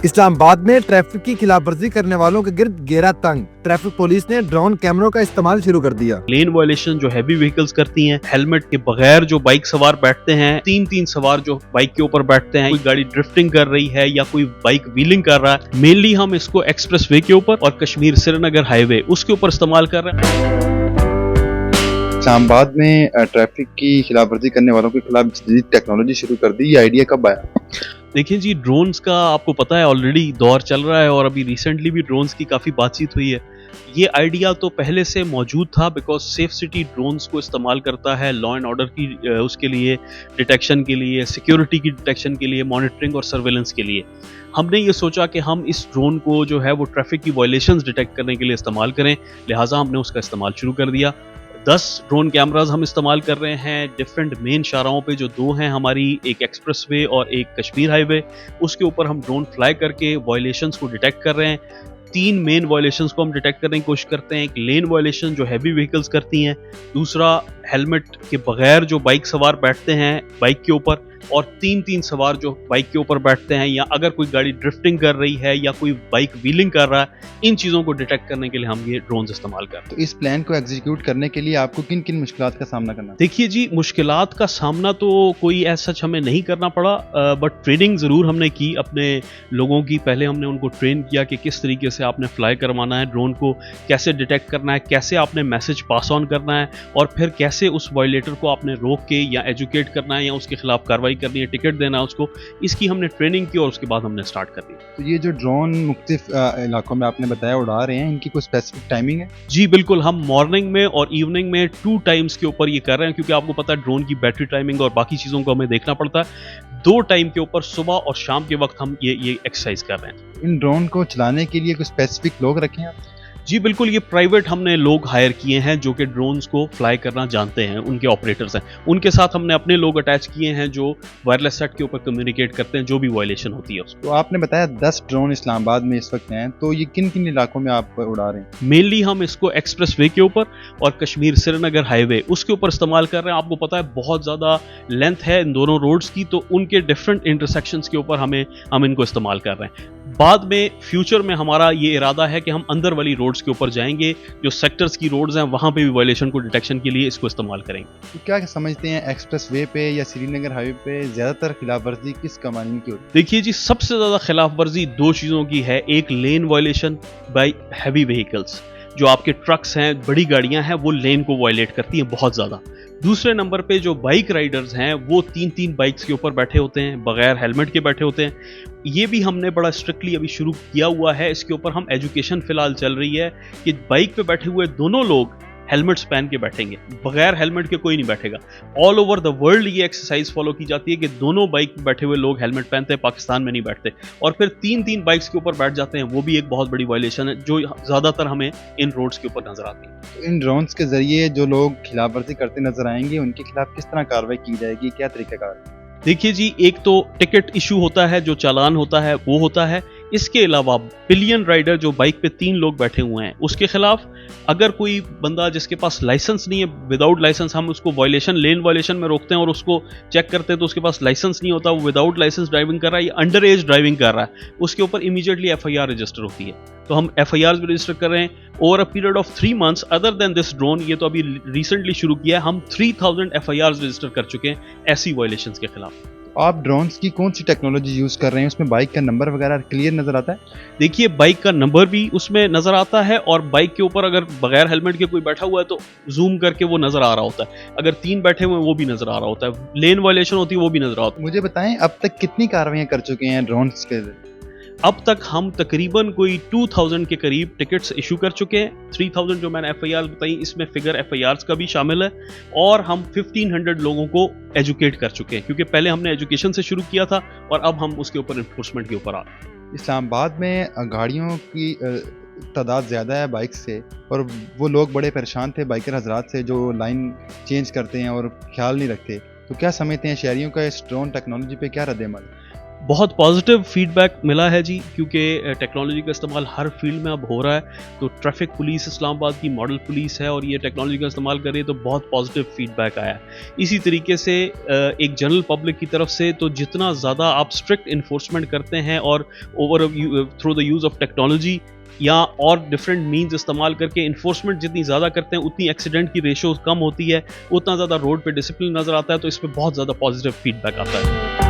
इस्लामाबाद में ट्रैफिक की खिलाफवर्जी करने वालों के गिर्द घेरा तंग। ट्रैफिक पुलिस ने ड्रोन कैमरों का इस्तेमाल शुरू कर दिया। लेन वायलेशन जो हैवी व्हीकल्स करती हैं, हेलमेट के बगैर जो बाइक सवार बैठते हैं, तीन सवार जो बाइक के ऊपर बैठते हैं, कोई गाड़ी ड्रिफ्टिंग कर रही है या कोई बाइक व्हीलिंग कर रहा है, मेनली हम इसको एक्सप्रेस वे के ऊपर और कश्मीर श्रीनगर हाईवे उसके ऊपर इस्तेमाल कर रहे हैं। इस्लामाबाद में ट्रैफिक की खिलाफवर्जी करने वालों के खिलाफ जदीद टेक्नोलॉजी शुरू कर दी। ये आइडिया कब आया? देखिए जी, ड्रोन्स का आपको पता है ऑलरेडी दौर चल रहा है और अभी रिसेंटली भी ड्रोन्स की काफ़ी बातचीत हुई है। ये आइडिया तो पहले से मौजूद था बिकॉज सेफ सिटी ड्रोन्स को इस्तेमाल करता है लॉ एंड ऑर्डर की उसके लिए, डिटेक्शन के लिए, सिक्योरिटी की डिटेक्शन के लिए, मॉनिटरिंग और सर्वेलेंस के लिए। हमने ये सोचा कि हम इस ड्रोन को जो है वो ट्रैफिक की वायलेशंस डिटेक्ट करने के लिए इस्तेमाल करें, लिहाजा हमने उसका इस्तेमाल शुरू कर दिया। 10 ड्रोन कैमराज हम इस्तेमाल कर रहे हैं डिफरेंट मेन शाहराहों पे, जो 2 हैं हमारी, एक एक्सप्रेस वे और एक कश्मीर हाईवे। उसके ऊपर हम ड्रोन फ्लाई करके वायलेशंस को डिटेक्ट कर रहे हैं। 3 मेन वायलेशंस को हम डिटेक्ट करने की कोशिश करते हैं। एक लेन वायलेशन जो हैवी व्हीकल्स करती हैं, दूसरा हेलमेट के बगैर जो बाइक सवार बैठते हैं बाइक के ऊपर, और तीन सवार जो बाइक के ऊपर बैठते हैं, या अगर कोई गाड़ी ड्रिफ्टिंग कर रही है या कोई बाइक व्हीलिंग कर रहा है, इन चीज़ों को डिटेक्ट करने के लिए हम ये ड्रोन्स इस्तेमाल कर रहे हैं। तो इस प्लान को एग्जीक्यूट करने के लिए आपको किन किन मुश्किलात का सामना करना? देखिए जी, मुश्किलात का सामना तो कोई ऐसा सच हमें नहीं करना पड़ा, बट ट्रेनिंग ज़रूर हमने की अपने लोगों की। पहले हमने उनको ट्रेन किया कि किस तरीके से आपने फ्लाई करवाना है ड्रोन को, कैसे डिटेक्ट करना है, कैसे आपने मैसेज पास ऑन करना है, और फिर कैसे उस वायलेटर को आपने रोक के या एजुकेट करना है या उसके खिलाफ कार्रवाई करनी है, टिकट देना है उसको। इसकी हमने ट्रेनिंग की और उसके बाद हमने स्टार्ट कर दी। तो ये जो ड्रोन मुख्तलिफ इलाकों में आपने बताया उड़ा रहे हैं, इनकी कोई स्पेसिफिक टाइमिंग है? जी बिल्कुल, हम मॉर्निंग में और इवनिंग में 2 टाइम्स के ऊपर ये कर रहे हैं, क्योंकि आपको पता है ड्रोन की बैटरी टाइमिंग और बाकी चीज़ों को हमें देखना पड़ता है। 2 टाइम के ऊपर, सुबह और शाम के वक्त हम ये एक्सरसाइज कर रहे हैं। इन ड्रोन को चलाने के लिए कोई स्पेसिफिक लोग रखे हैं आप? जी बिल्कुल, ये प्राइवेट हमने लोग हायर किए हैं जो कि ड्रोन्स को फ्लाई करना जानते हैं, उनके ऑपरेटर्स हैं। उनके साथ हमने अपने लोग अटैच किए हैं जो वायरलेस सेट के ऊपर कम्युनिकेट करते हैं जो भी वायलेशन होती है उसको। तो आपने बताया 10 ड्रोन इस्लामाबाद में इस वक्त हैं, तो ये किन किन इलाकों में आप उड़ा रहे हैं? मेनली हम इसको एक्सप्रेस वे के ऊपर और कश्मीर श्रीनगर हाईवे उसके ऊपर इस्तेमाल कर रहे हैं। आपको पता है बहुत ज़्यादा लेंथ है इन दोनों रोड्स की, तो उनके डिफरेंट इंटरसेक्शंस के ऊपर हम इनको इस्तेमाल कर रहे हैं। बाद में फ्यूचर में हमारा ये इरादा है कि हम अंदर वाली रोड्स के ऊपर जाएंगे, जो सेक्टर्स की रोड्स हैं वहाँ पे भी वायलेशन को डिटेक्शन के लिए इसको इस्तेमाल करेंगे। तो क्या समझते हैं, एक्सप्रेस वे पे या श्रीनगर हाईवे पे ज़्यादातर खिलाफवर्जी किस कवानीन की होती है? देखिए जी, सबसे ज़्यादा खिलाफ वर्जी 2 चीज़ों की है। एक लेन वायलेशन बाय हैवी व्हीकल्स, जो आपके ट्रक्स हैं, बड़ी गाड़ियां हैं, वो लेन को वायलेट करती हैं बहुत ज़्यादा। दूसरे नंबर पे जो बाइक राइडर्स हैं वो 3 बाइक्स के ऊपर बैठे होते हैं, बगैर हेलमेट के बैठे होते हैं। ये भी हमने बड़ा स्ट्रिक्टली अभी शुरू किया हुआ है। इसके ऊपर हम एजुकेशन फिलहाल चल रही है कि बाइक पे बैठे हुए दोनों लोग हेलमेट्स पहन के बैठेंगे, बगैर हेलमेट के कोई नहीं बैठेगा। ऑल ओवर द वर्ल्ड ये एक्सरसाइज फॉलो की जाती है कि दोनों बाइक पे बैठे हुए लोग हेलमेट पहनते हैं, पाकिस्तान में नहीं बैठते। और फिर 3 बाइक्स के ऊपर बैठ जाते हैं, वो भी एक बहुत बड़ी वायलेशन है जो ज़्यादातर हमें इन रोड्स के ऊपर नजर आती है। तो इन ड्रोन्स के जरिए जो लोग खिलाफवर्जी करते नजर आएंगे, उनके खिलाफ किस तरह कार्रवाई की जाएगी, क्या तरीकाकार? देखिए जी, एक तो टिकट इशू होता है, जो चालान होता है वो होता है। इसके अलावा पिलियन राइडर जो बाइक पे 3 लोग बैठे हुए हैं, उसके खिलाफ अगर कोई बंदा जिसके पास लाइसेंस नहीं है, विदाउट लाइसेंस हम उसको वायलेशन, लेन वायलेशन में रोकते हैं और उसको चेक करते हैं, तो उसके पास लाइसेंस नहीं होता, वो विदाउट लाइसेंस ड्राइविंग कर रहा है या अंडर एज ड्राइविंग कर रहा है, उसके ऊपर इमीडिएटली FIR रजिस्टर होती है। तो हम FIR भी रजिस्टर कर रहे हैं over a period of 3 months। Other than this drone, ये तो अभी रिसेंटली शुरू किया है, हम 3000 FIR रजिस्टर कर चुके हैं ऐसी वायलेशंस के खिलाफ। आप ड्रोन्स की कौन सी टेक्नोलॉजी यूज़ कर रहे हैं? उसमें बाइक का नंबर वगैरह क्लियर नज़र आता है? देखिए, बाइक का नंबर भी उसमें नज़र आता है, और बाइक के ऊपर अगर बगैर हेलमेट के कोई बैठा हुआ है तो जूम करके वो नज़र आ रहा होता है। अगर 3 बैठे हुए हैं वो भी नज़र आ रहा होता है। लेन वायलेशन होती है वो भी नज़र आता है। मुझे बताएं, अब तक कितनी कार्रवाइयाँ कर चुके हैं ड्रोन्स के जरिए? अब तक हम तकरीबन कोई 2000 के करीब टिकट्स इशू कर चुके हैं। 3000 जो मैंने FIR बताई, इसमें फिगर FIRs का भी शामिल है, और हम 1500 लोगों को एजुकेट कर चुके हैं, क्योंकि पहले हमने एजुकेशन से शुरू किया था और अब हम उसके ऊपर इन्फोर्समेंट के ऊपर आ रहे हैं। इस्लामाबाद में गाड़ियों की तादाद ज़्यादा है बाइक से, और वो लोग बड़े परेशान थे बाइकर हजरात से जो लाइन चेंज करते हैं और ख्याल नहीं रखते। तो क्या समझते हैं शहरियों का इस ड्रोन टेक्नोलॉजी पे क्या रद्द-ए-अमल? बहुत पॉजिटिव फीडबैक मिला है जी, क्योंकि टेक्नोलॉजी का इस्तेमाल हर फील्ड में अब हो रहा है। तो ट्रैफिक पुलिस इस्लामाबाद की मॉडल पुलिस है और ये टेक्नोलॉजी का इस्तेमाल कर रही है, तो बहुत पॉजिटिव फीडबैक आया है। इसी तरीके से एक जनरल पब्लिक की तरफ से तो जितना ज़्यादा आप स्ट्रिक्ट इन्फोर्समेंट करते हैं और over through the use of technology या और डिफरेंट मीन्स इस्तेमाल करके इन्फोर्समेंट जितनी ज़्यादा करते हैं उतनी एक्सीडेंट की रेशो कम होती है, उतना ज़्यादा रोड पे डिसिप्लिन नज़र आता है। तो इस पर बहुत ज़्यादा पॉजिटिव फीडबैक आता है।